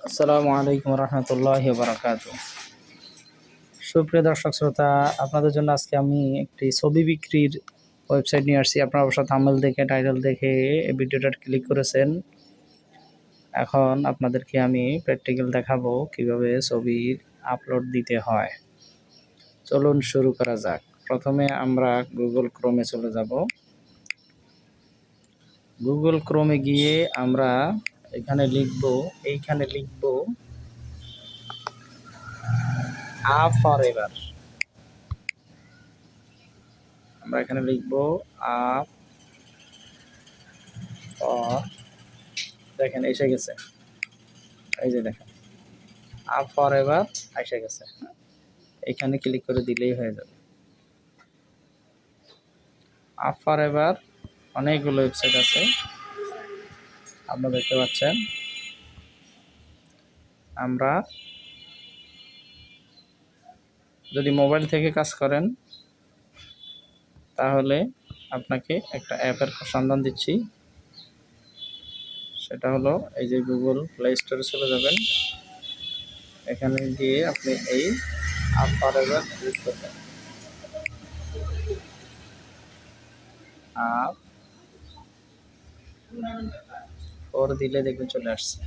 আসসালামু আলাইকুম রহমতুল্লাহি বারাকাতু। সুপ্রিয় দর্শক শ্রোতা, আপনাদের জন্য আজকে আমি একটি ছবি বিক্রির ওয়েবসাইট নিয়ে আসছি। আপনারা অবশ্য থাম্বনেল দেখে, টাইটেল দেখে এই ভিডিওটা ক্লিক করেছেন। এখন আপনাদেরকে আমি প্র্যাকটিক্যাল দেখাবো কিভাবে ছবি আপলোড দিতে হয়। চলুন শুরু করা যাক। প্রথমে আমরা গুগল ক্রোমে চলে যাব। গুগল ক্রোমে গিয়ে আমরা এইখানে লিখব ফরএভার। আমরা এখানে লিখব আপ ফর, দেখেন এসে গেছে, এই যে দেখেন আপ ফরএভার এসে গেছে। এখানে ক্লিক করে দিলেই হয়ে যাবে। আপ ফরএভার অনেকগুলো ওয়েবসাইট আছে, আপনারা দেখতে পাচ্ছেন। আমরা যদি মোবাইল থেকে কাজ করেন তাহলে আপনাকে একটা অ্যাপের সন্ধান দিচ্ছি। সেটা হলো এই যে গুগল প্লে স্টোরে চলে যাবেন। এখানে গিয়ে আপনি এই আপ ফরএভার ক্লিক করবেন। আপ ফর দিলে দেখবেন চলে আসছে।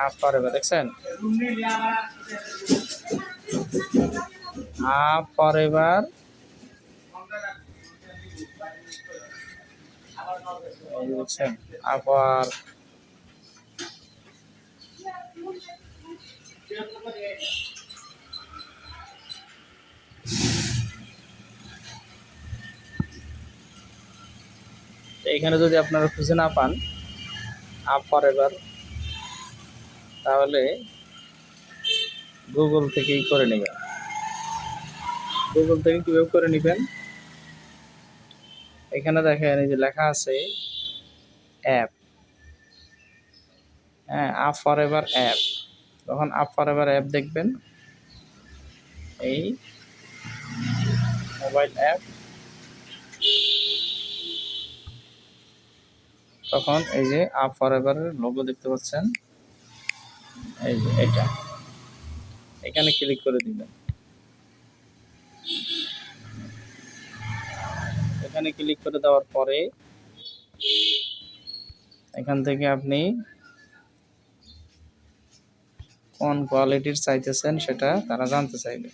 আপ ফরএভার দেখছেন, আপ ফরএভার দেখছেন। আবার এখানে যদি আপনারা খুঁজে না পান আপ ফরএভার, তাহলে গুগল থেকেই করে নেবেন। গুগল থেকে কীভাবে করে নেবেন, এখানে দেখেন এই যে লেখা আছে অ্যাপ, হ্যাঁ আপ ফরএভার অ্যাপ। তখন আপ ফরএভার অ্যাপ দেখবেন, এই মোবাইল অ্যাপ। তখন এই যে আপ ফরএভারের লোগো দেখতে পাচ্ছেন, এই যে এটা, এখানে ক্লিক করে দিবেন। এখানে ক্লিক করে দেওয়ার পরে এখান থেকে আপনি কোন কোয়ালিটির চাইতেছেন সেটা তারা জানতে চাইবে।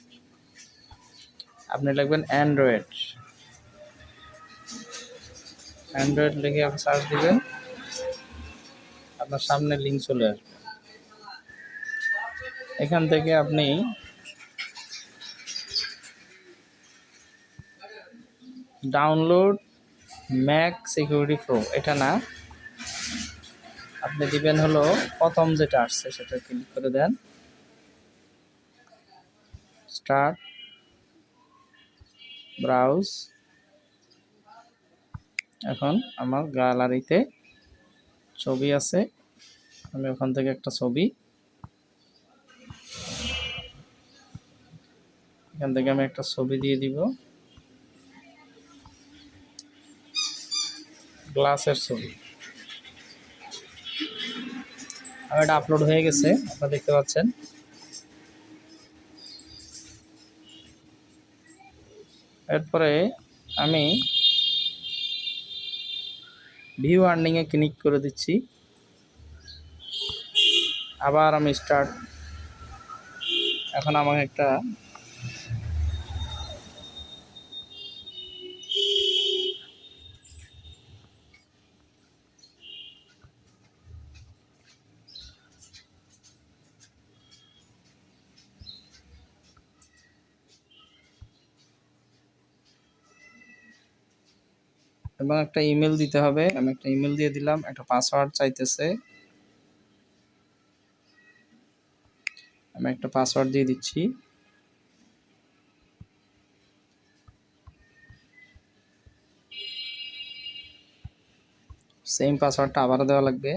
আপনি লিখবেন অ্যান্ড্রয়েড লিখে আপনি সার্চ দিবেন, আপনার সামনে লিঙ্ক চলে আসবে। এখান থেকে আপনি ডাউনলোড ম্যাক সিকিউরিটি প্রো, এটা না, আপনি দিবেন হলো প্রথম যেটা আসছে সেটা ক্লিক করে দেন, স্টার্ট ব্রাউজ। এখন আমার গ্যালারিতে ছবি আছে, আমি ওখান থেকে একটা ছবি, এখান থেকে আমি একটা ছবি দিয়ে দিব, গ্লাসের ছবি। আর এটা আপলোড হয়ে গেছে, আপনারা দেখতে পাচ্ছেন। এরপরে আমি ভিউ আর্নিংয়ে ক্লিক করে দিচ্ছি। আবার আমি স্টার্ট, এখন আমাকে একটা এবং একটা ইমেল দিতে হবে। আমি একটা ইমেল দিয়ে দিলাম, একটা পাসওয়ার্ড চাইতেছে, আমি একটা পাসওয়ার্ড দিয়ে দিচ্ছি। সেম পাসওয়ার্ডটা আবারও দেওয়া লাগবে।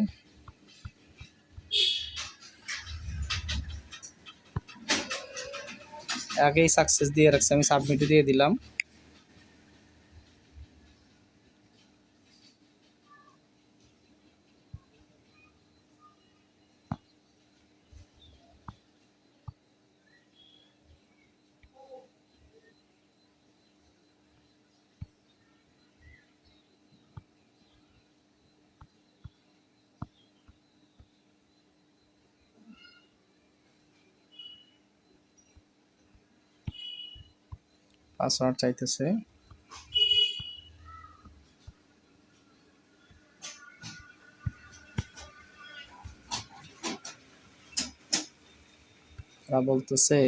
আগেই সাকসেস দিয়ে রাখছি, আমি সাবমিট দিয়ে দিলাম। পাসওয়ার্ড চাইতেছে। ওরা বলতেছে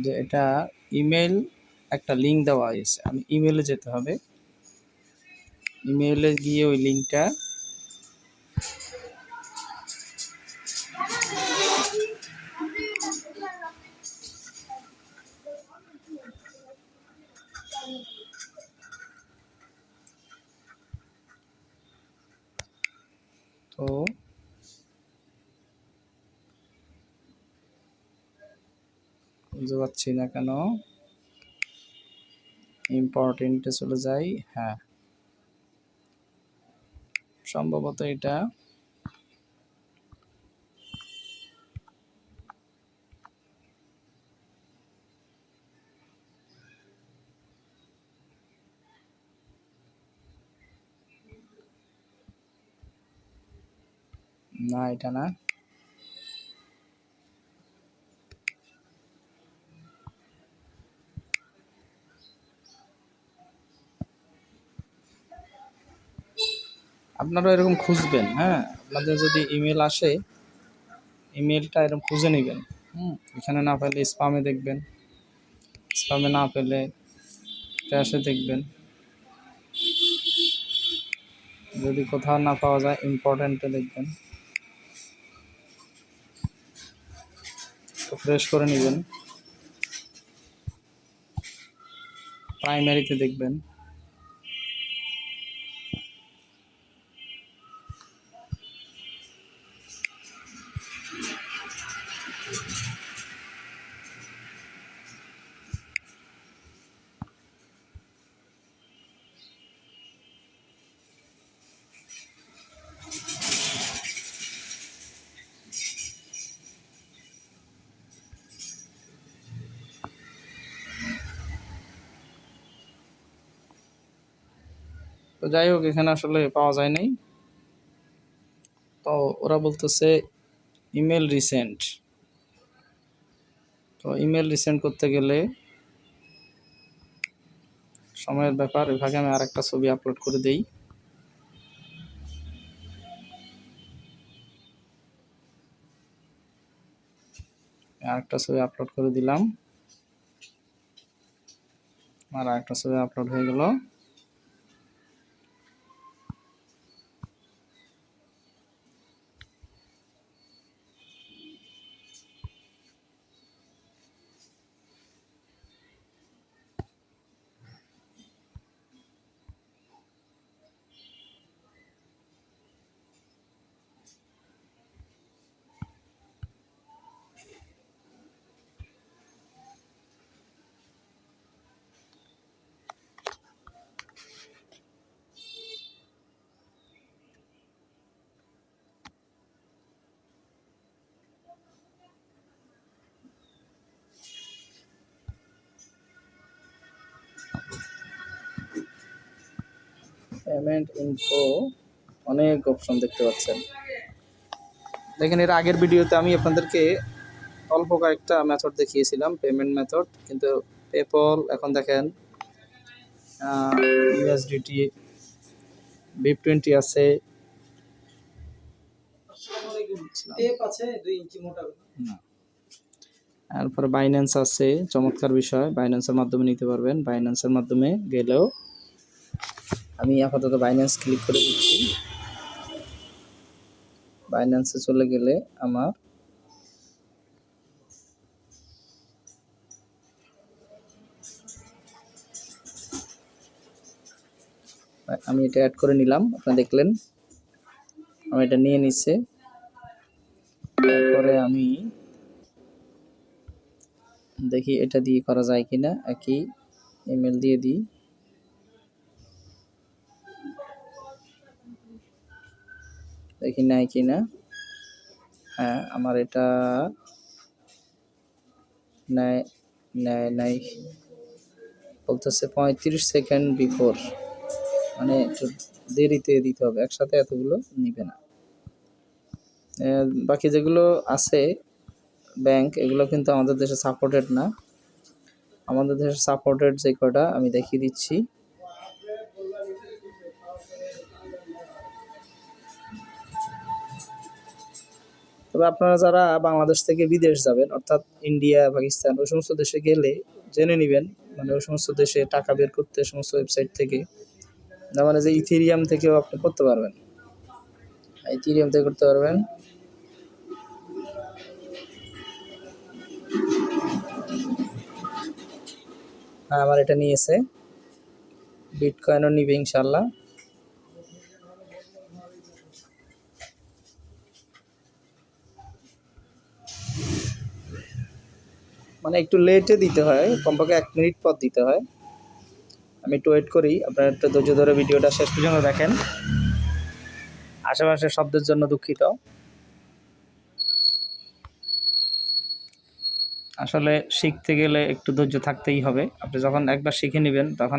যে এটা ইমেল, একটা লিঙ্ক দেওয়া হয়েছে, আমি ইমেলে যেতে হবে। ইমেলে গিয়ে ওই লিঙ্কটা তো বুঝতে পারছি না কেন। ইম্পর্টেন্টে চলে যাই। হ্যাঁ, সম্ভবত এটা না, এটা না। আপনারা এরকম খুঁজবেন, হ্যাঁ, আপনাদের যদি ইমেল আসে ইমেলটা এরকম খুঁজে নেবেন। এখানে না পেলে স্পামে দেখবেন, স্পামে না পেলে ট্র্যাশে দেখবেন, যদি কোথাও না পাওয়া যায় ইম্পর্টেন্টে দেখবেন। তো ফ্রেশ করে নেবেন, প্রাইমারিতে দেখবেন। তো যাই হোক, এখানে আসলে পাওয়া যায় নাই। তো ওরা বলতেছে ইমেল রিসেন্ট। তো ইমেল রিসেন্ট করতে গেলে সময়ের ব্যাপার, ওই ভাগে আমি আরেকটা ছবি আপলোড করে দেই। আরেকটা ছবি আপলোড করে দিলাম, আর আরেকটা ছবি আপলোড হয়ে গেল। পেমেন্ট ইনফো, অনেক অপশন দেখতে পাচ্ছেন। দেখেন, এর আগের ভিডিওতে আমি আপনাদেরকে অল্প কয়েকটা মেথড দেখিয়েছিলাম, পেমেন্ট মেথড, কিন্তু পেপল এখন দেখেন ইউএসডিটি, BIP20 আছে, তারপরে বাইন্যান্স আছে। চমৎকার বিষয়, বাইন্যান্সের মাধ্যমে নিতে পারবেন। বাইন্যান্সের মাধ্যমে গেলেও আমি আপাতত বাইন্যান্স ক্লিক করে দিচ্ছি। বাইন্যান্সে চলে গেলে আমার আমি এটা অ্যাড করে নিলাম, আপনারা দেখলেন আমি এটা নিয়ে নিচ্ছে। তারপরে আমি দেখি এটা দিয়ে করা যায় কিনা, একই ইমেল দিয়ে দিই। দেখি নাই কিনা। হ্যাঁ, আমার এটা নেয়, নাই বলতেছে 35 সেকেন্ড বিফোর, মানে একটু দেরিতে দিতে হবে, একসাথে এতগুলো নিবে না। বাকি যেগুলো আছে ব্যাংক, এগুলো কিন্তু আমাদের দেশে সাপোর্টেড না। আমাদের দেশের সাপোর্টেড যে কটা আমি দেখিয়ে দিচ্ছি। তবে আপনারা যারা বাংলাদেশ থেকে বিদেশ যাবেন, অর্থাৎ ইন্ডিয়া, পাকিস্তান, ওই সমস্ত দেশে গেলে জেনে নেবেন, মানে ওই সমস্ত দেশে টাকা বের করতে সমস্ত ওয়েবসাইট থেকে, মানে যে ইথেরিয়াম থেকেও আপনি করতে পারবেন, ইথেরিয়াম থেকে করতে পারবেন। হ্যাঁ, আমার এটা নিয়েছে, বিটকয়েনও নিবে ইনশাল্লাহ। মানে একটু লেটে দিতে হয়, কমপক্ষে 1 মিনিট পর দিতে হয়। আমি একটু ওয়েট করি, আপনারা একটু ধৈর্য ধরে ভিডিওটা শেষ পর্যন্ত দেখেন। আশেপাশের শব্দের জন্য দুঃখিত। আসলে শিখতে গেলে একটু ধৈর্য থাকতেই হবে। আপনি যখন একবার শিখে নেবেন তখন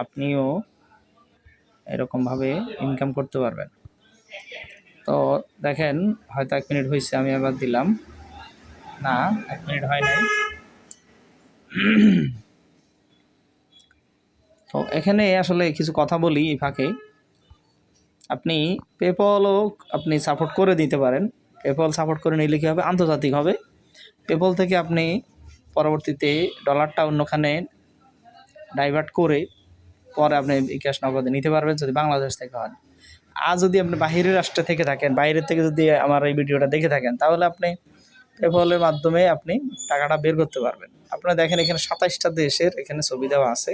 আপনিও এরকমভাবে ইনকাম করতে পারবেন। তো দেখেন, হয়তো 1 মিনিট হয়েছে, আমি আবার দিলাম। না, 1 মিনিট হয় নাই। তো এখানে আসলে কিছু কথা বলি এই ফাঁকে। আপনি পেপলও আপনি সাপোর্ট করে দিতে পারেন। পেপল সাপোর্ট করে নিলে কী হবে, আন্তর্জাতিক হবে। পেপল থেকে আপনি পরবর্তীতে ডলারটা অন্যখানে ডাইভার্ট করে পরে আপনি বিকাশ নগদে নিতে পারবেন যদি বাংলাদেশ থেকে হন। আর যদি আপনি বাহিরের রাষ্ট্র থেকে থাকেন, বাইরের থেকে যদি আমার এই ভিডিওটা দেখে থাকেন, তাহলে আপনি পেপলের মাধ্যমে আপনি টাকাটা বের করতে পারবেন। আপনারা দেখেন এখানে 27টা দেশের এখানে ছবি দেওয়া আছে।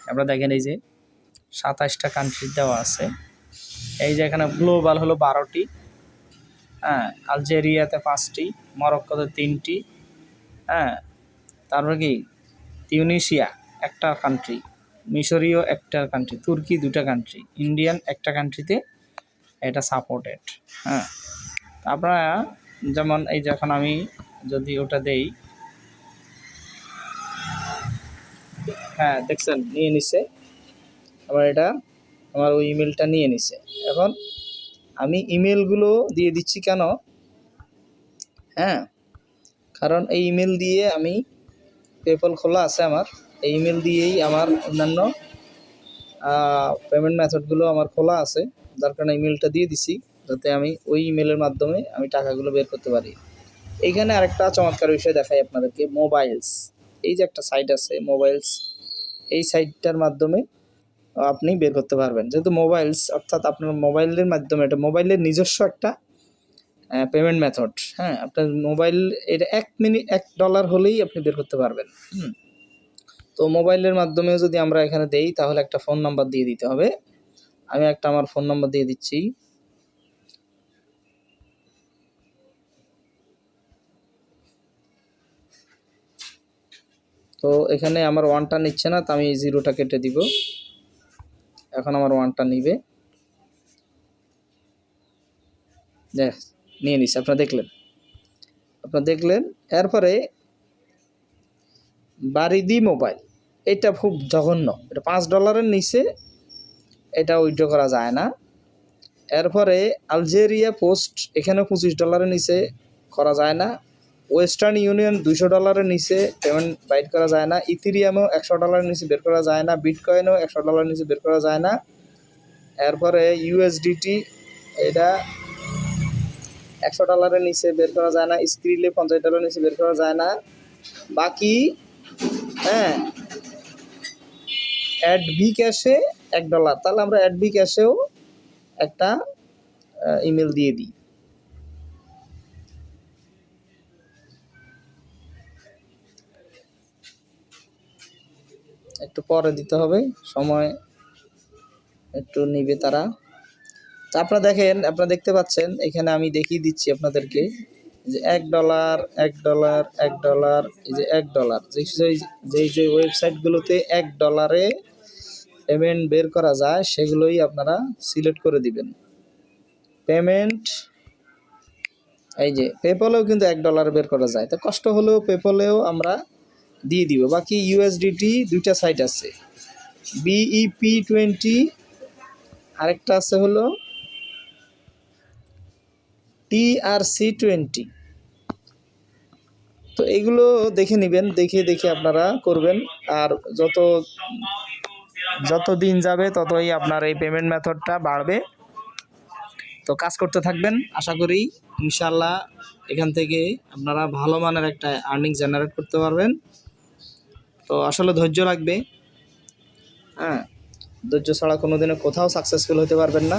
আপনারা দেখেন এই যে 27টা কান্ট্রি দেওয়া আছে। এই যে এখানে গ্লোবাল হলো 12টি, হ্যাঁ, আলজেরিয়াতে 5টি, মরক্কোতে 3টি, হ্যাঁ, তারপরে কি তিউনিসিয়া একটা কান্ট্রি, মিশরীয় একটা কান্ট্রি, তুর্কি 2টা কান্ট্রি, ইন্ডিয়ান একটা কান্ট্রিতে এটা সাপোর্টেড। হ্যাঁ, আপনারা যেমন এই যে এখন আমি যদি ওটা দেই, হ্যাঁ দেখছেন নিয়ে নিছে আমার, এটা আমার ওই ইমেলটা নিয়ে নিছে। এখন আমি ইমেলগুলো দিয়ে দিচ্ছি কেন, হ্যাঁ, কারণ এই ইমেল দিয়ে আমি পেপল খোলা আছে আমার, এই ইমেল দিয়েই আমার অন্যান্য পেমেন্ট মেথডগুলো আমার খোলা আছে, যার কারণে ইমেলটা দিয়ে দিছি যাতে আমি ওই ইমেলের মাধ্যমে আমি টাকাগুলো বের করতে পারি। এইখানে আরেকটা চমৎকার বিষয় দেখাই আপনাদেরকে, মোবাইলস, এই যে একটা সাইট আছে মোবাইলস, এই সাইটটার মাধ্যমে আপনি বের করতে পারবেন। যেহেতু মোবাইলস অর্থাৎ আপনার মোবাইলের মাধ্যমে, এটা মোবাইলের নিজস্ব একটা পেমেন্ট মেথড। হ্যাঁ, আপনার মোবাইল এটা $1 হলেই আপনি বের করতে পারবেন। তো মোবাইলের মাধ্যমেও যদি আমরা এখানে দেই, তাহলে একটা ফোন নাম্বার দিয়ে দিতে হবে। আমি একটা আমার ফোন নাম্বার দিয়ে দিচ্ছি। তো এখানে আমার 1টা নিচ্ছে না, তো আমি 0টা কেটে দিব। এখন আমার 1টা নিবে, দেখ নিয়ে নিচ্ছে, আপনারা দেখলেন। এরপরে বারিদি মোবাইল, এটা খুব জঘন্য, এটা $5 নিচে এটা উইথড্র করা যায় না। এরপরে আলজেরিয়া পোস্ট, এখানে $25 নিচে করা যায় না। ওয়েস্টার্ন ইউনিয়ন $200 নিচে পেমেন্ট বাইট করা যায় না। ইথেরিয়ামও $100 নিচে বের করা যায় না। বিটকয়েনও $100 নিচে বের করা যায় না। এরপরে ইউএসডিটি, এটা $100 নিচে বের করা যায় না। স্ক্রিলে $50 নিচে বের করা যায় না। বাকি হ্যাঁ, অ্যাডভি ক্যাশে $1, তাহলে আমরা অ্যাডভি ক্যাশেও একটা ইমেল দিয়ে দিই। একটু পরে দিতে হবে, সময় একটু নিবে তারা। তো আপনারা দেখেন, আপনারা দেখতে পাচ্ছেন এখানে আমি দেখিয়ে দিচ্ছি আপনাদেরকে যে $1, $1, এই যে $1, যে ওয়েবসাইটগুলোতে $1 পেমেন্ট বের করা যায় সেগুলোই আপনারা সিলেক্ট করে দিবেন। পেমেন্ট, এই যে পেপলেও কিন্তু $1 বের করা যায়, তো কষ্ট হলেও পেপলেও আমরা দিয়ে দিব। বাকি ইউএসডিটি 2টা সাইট আছে, BEP20, আরেকটা আছে হলো TRC20। তো এইগুলো দেখে নেবেন, দেখে দেখে আপনারা করবেন। আর যত যত দিন যাবে ততই আপনার এই পেমেন্ট মেথডটা বাড়বে। তো কাজ করতে থাকবেন, আশা করি ইনশাল্লাহ এখান থেকে আপনারা ভালো মানের একটা আর্নিং জেনারেট করতে পারবেন। তো আসলে ধৈর্য লাগবে, হ্যাঁ, ধৈর্য ছাড়া কোনোদিনও কোথাও সাকসেসফুল হতে পারবেন না।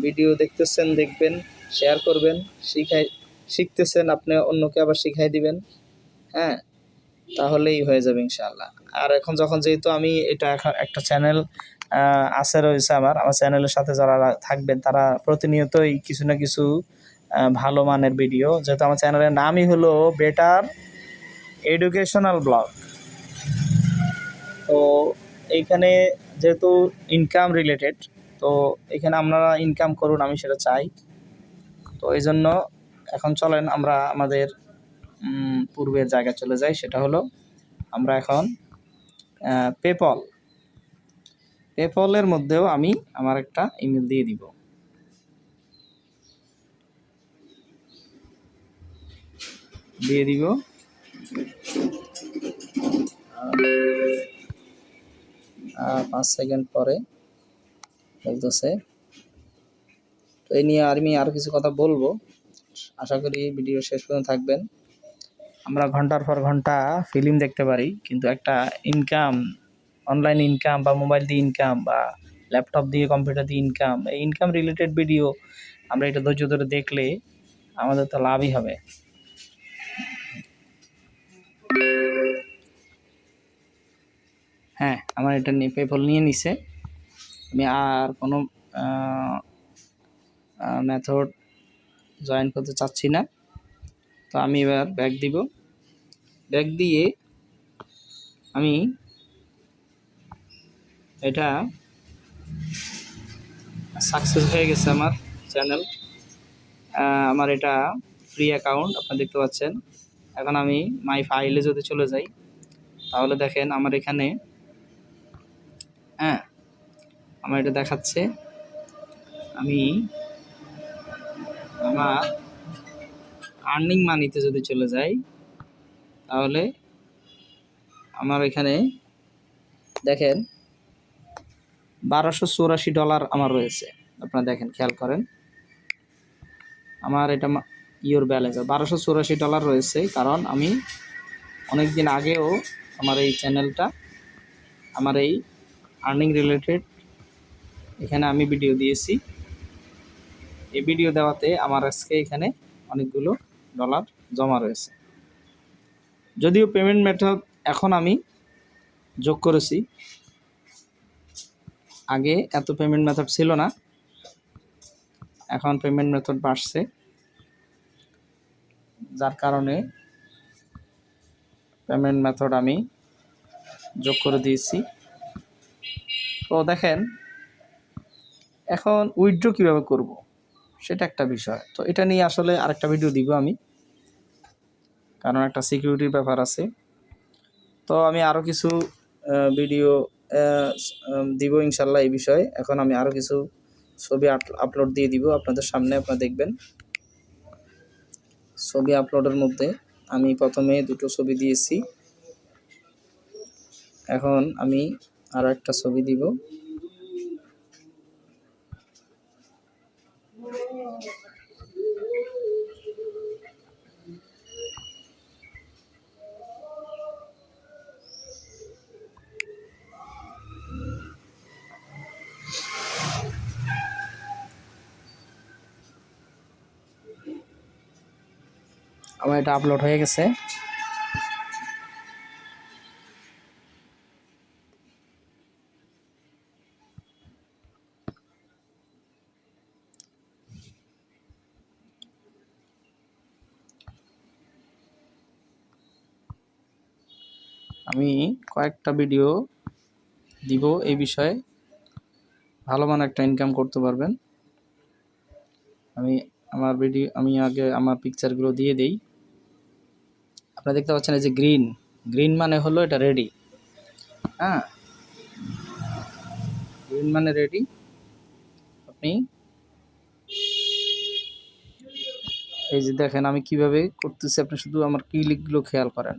ভিডিও দেখতেছেন, দেখবেন, শেয়ার করবেন, শিখতেছেন, আপনি অন্যকে আবার শিখাই দিবেন, হ্যাঁ, তাহলেই হয়ে যাবে ইনশাআল্লাহ। আর এখন যখন যেহেতু আমি এটা এখন একটা চ্যানেল আছে রয়েছে আমার চ্যানেলের সাথে যারা থাকবেন তারা প্রতিনিয়তই কিছু না কিছু ভালো মানের ভিডিও, যেহেতু আমার চ্যানেলের নামই হলো বেটার এডুকেশনাল ব্লগ। তো এইখানে যেহেতু ইনকাম রিলেটেড, তো এখানে আপনারা ইনকাম করুন, আমি সেটা চাই। তো এই জন্য এখন চলেন আমরা আমাদের পূর্বের জায়গায় চলে যাই, সেটা হলো আমরা এখন পেপলের মধ্যেও আমি আমার একটা ইমেল দিয়ে দিব। দিয়ে দিব 5 সেকেন্ড পরে বলতেছে। তো এই নিয়ে আমি আরও কিছু কথা বলবো, আশা করি ভিডিও শেষ পর্যন্ত থাকবেন। আমরা ঘন্টার পর ঘন্টা ফিল্ম দেখতে পারি, কিন্তু একটা ইনকাম, অনলাইন ইনকাম বা মোবাইল দিয়ে ইনকাম বা ল্যাপটপ দিয়ে কম্পিউটার দিয়ে ইনকাম, এই ইনকাম রিলেটেড ভিডিও আমরা এটা ধৈর্য ধরে দেখলে আমাদের তো লাভই হবে। হ্যাঁ, আমার এটা নিয়ে পেপল নিয়ে নিছে, আমি আর কোনো মেথড জয়েন করতে চাচ্ছি না। তো আমি এবার ব্যাক দিব, ব্যাক দিয়ে আমি এটা সাকসেস হয়ে গেছে আমার চ্যানেল, আমার এটা ফ্রি অ্যাকাউন্ট আপনারা দেখতে পাচ্ছেন। এখন আমি মাই ফাইলে যদি চলে যাই তাহলে দেখেন আমার এখানে, হ্যাঁ, আমার এটা দেখাচ্ছে। আমি আমার আর্নিং মানিতে যদি চলে যাই তাহলে আমার এখানে দেখেন $1284 আমার রয়েছে। আপনারা দেখেন, খেয়াল করেন, আমার এটা ইওর ব্যালেন্স $1284 রয়েছে, কারণ আমি অনেক দিন আগেও আমার এই চ্যানেলটা, আমার এই আর্নিং রিলেটেড এখানে আমি ভিডিও দিয়েছি। এই ভিডিও দেওয়াতে আমার আজকে এখানে অনেকগুলো ডলার জমা রয়েছে। যদিও পেমেন্ট মেথড এখন আমি যোগ করেছি, আগে এত পেমেন্ট মেথড ছিল না, এখন পেমেন্ট মেথড বাড়ছে, যার কারণে পেমেন্ট মেথড আমি যোগ করে দিয়েছি। তো দেখেন এখন উইথড্র কীভাবে করব সেটা একটা বিষয়। তো এটা নিয়ে আসলে আরেকটা ভিডিও দিব আমি, কারণ একটা সিকিউরিটির ব্যাপার আছে। তো আমি আরও কিছু ভিডিও দিব ইনশাল্লাহ এই বিষয়ে। এখন আমি আরও কিছু ছবি আপলোড দিয়ে দিব আপনাদের সামনে, আপনারা দেখবেন। ছবি আপলোডের মধ্যে আমি প্রথমে 2টো ছবি দিয়েছি, এখন আমি আরও একটা ছবি দিব। আমার এটা আপলোড হয়ে গেছে। আমি কয়েকটা ভিডিও দিব এই বিষয়ে, ভালো মানের একটা ইনকাম করতে পারবেন। আমি আগে আমার পিকচারগুলো দিয়ে দেই। আপনারা দেখতে পাচ্ছেন এই যে গ্রিন মানে হলো এটা রেডি, হ্যাঁ, গ্রিন মানে রেডি। আপনি এই যে দেখেন আমি কিভাবে করতেছি, আপনি শুধু আমার ক্লিকগুলো খেয়াল করেন।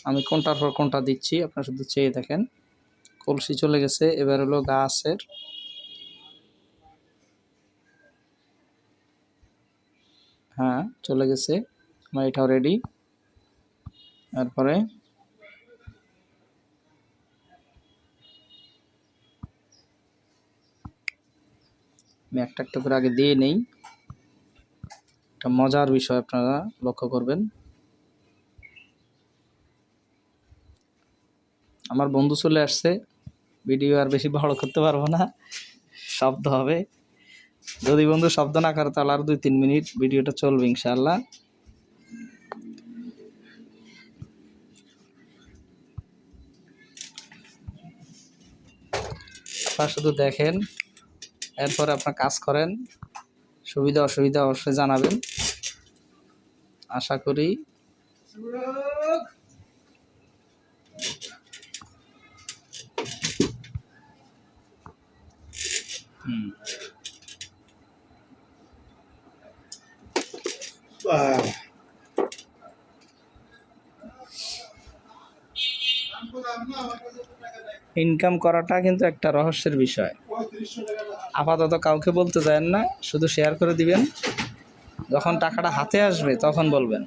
আমি কোনটার পর কোনটা দিচ্ছি, আপনারা শুধু চেয়ে দেখেন। কলসি চলে গেছে, এবার হলো গাছের। হ্যাঁ চলে গেছে, আমার এটাও রেডি। তারপরে আমি একটা একটা করে আগে দিয়ে নেই, একটা মজার বিষয় আপনারা লক্ষ্য করবেন। আমার বন্ধু চলে আসছে, ভিডিও আর বেশি বড় করতে পারবো না, শব্দ হবে। যদি বন্ধু শব্দ না করে তাহলে আর 2-3 মিনিট ভিডিওটা চলবে ইনশাআল্লাহ। আপনারা শুধু দেখেন, এরপরে আপনার কাজ করেন। সুবিধা অসুবিধা অবশ্যই জানাবেন। আশা করি ইনকাম করাটা কিন্তু একটা রহস্যের বিষয়। আপাতত কাউকে বলতে দেন না, শুধু শেয়ার করে দিবেন। যখন টাকাটা হাতে আসবে তখন বলবেন।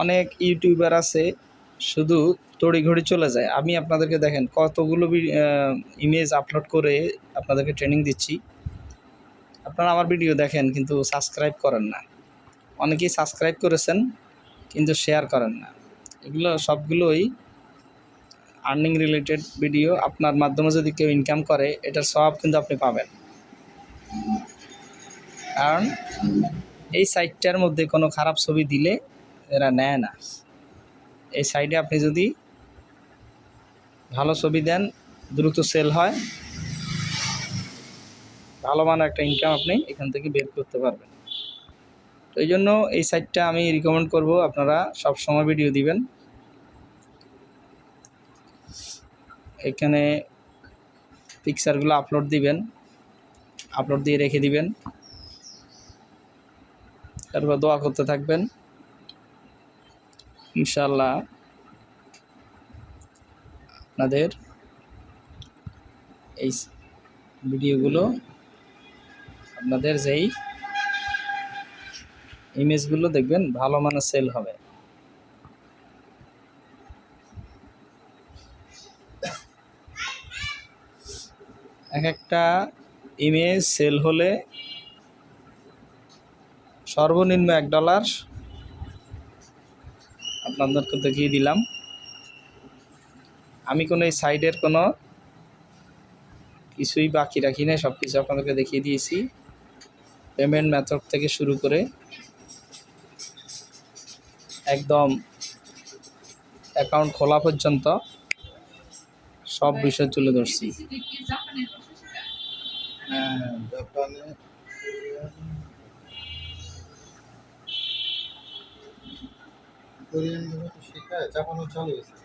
অনেক ইউটিউবার আছে শুধু তড়িঘড়ি চলে যায়। আমি আপনাদেরকে দেখেন কতগুলো ইমেজ আপলোড করে আপনাদেরকে ট্রেনিং দিচ্ছি। আপনারা আমার ভিডিও দেখেন কিন্তু সাবস্ক্রাইব করেন না। অনেকেই সাবস্ক্রাইব করেছেন কিন্তু শেয়ার করেন না। এগুলো সবগুলোই আর্নিং রিলেটেড ভিডিও। আপনার মাধ্যমে যদি কেউ ইনকাম করে এটার সওয়াব কিন্তু আপনি পাবেন। কারণ এই সাইটটার মধ্যে কোনো খারাপ ছবি দিলে এরা নেয় না। এই সাইটে আপনি যদি ভালো ছবি দেন দ্রুত সেল হয়, ভালো মানের একটা ইনকাম আপনি এখান থেকে বের করতে পারবেন। তো এই জন্য এই সাইটটা আমি রিকমেন্ড করব, আপনারা সব সময় ভিডিও দিবেন। এখানে পিকচারগুলো আপলোড দিবেন, আপলোড দিয়ে রেখে দিবেন। তারপর দোয়া করতে থাকবেন, ইনশাআল্লাহ আপনাদের এই ভিডিওগুলো, আপনাদের যেই ইমেজগুলো দেখবেন ভালো মানের সেল হবে। এক একটা ইমেজ সেল হলে সর্বনিম্ন $1 আপনাদেরকে দেখিয়ে দিলাম। আমি কোনো এই সাইডের কোনো কিছুই বাকি রাখি না, সব কিছু আপনাদেরকে দেখিয়ে দিয়েছি। পেমেন্ট মেথড থেকে শুরু করে একদম অ্যাকাউন্ট খোলা পর্যন্ত সব বিষয় তুলে ধরছি। কোরিয়ান ভাষা শেখায়, জাপানও চালু হয়েছে,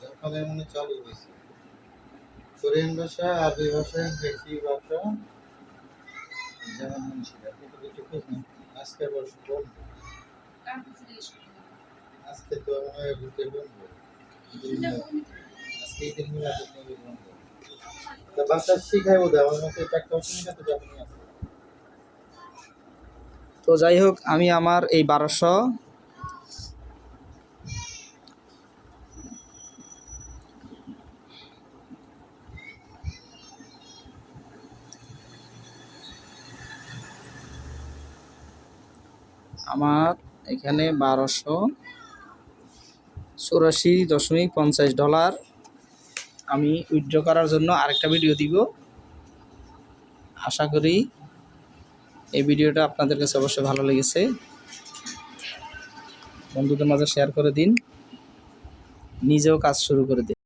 জাপানে মানে চালু হয়েছে কোরিয়ান ভাষা, আরবি ভাষা, ইংরেজি ভাষা, যেমন শেখায়। কিন্তু কিছু খোঁজ নেই। আজকে বর্ষ বন্ধ, আজকে তো মনে হয় ঘুরতে বন্ধ, আজকে এই দিন বন্ধ। তা ভাষা শিখায় বোধ হয়, আমার মতে 4টা অসুবিধা তো জাপানি আছে। তো যাই হোক, আমি আমার এই 1200 আমার এখানে $1284.50 আমি উইথড্র করার জন্য আরেকটা ভিডিও দিব। আশা করি এই ভিডিওটা আপনাদের কাছে অবশ্যই ভালো লেগেছে। বন্ধুদের মাঝে শেয়ার করে দিন, নিজেও কাজ শুরু করে দিন।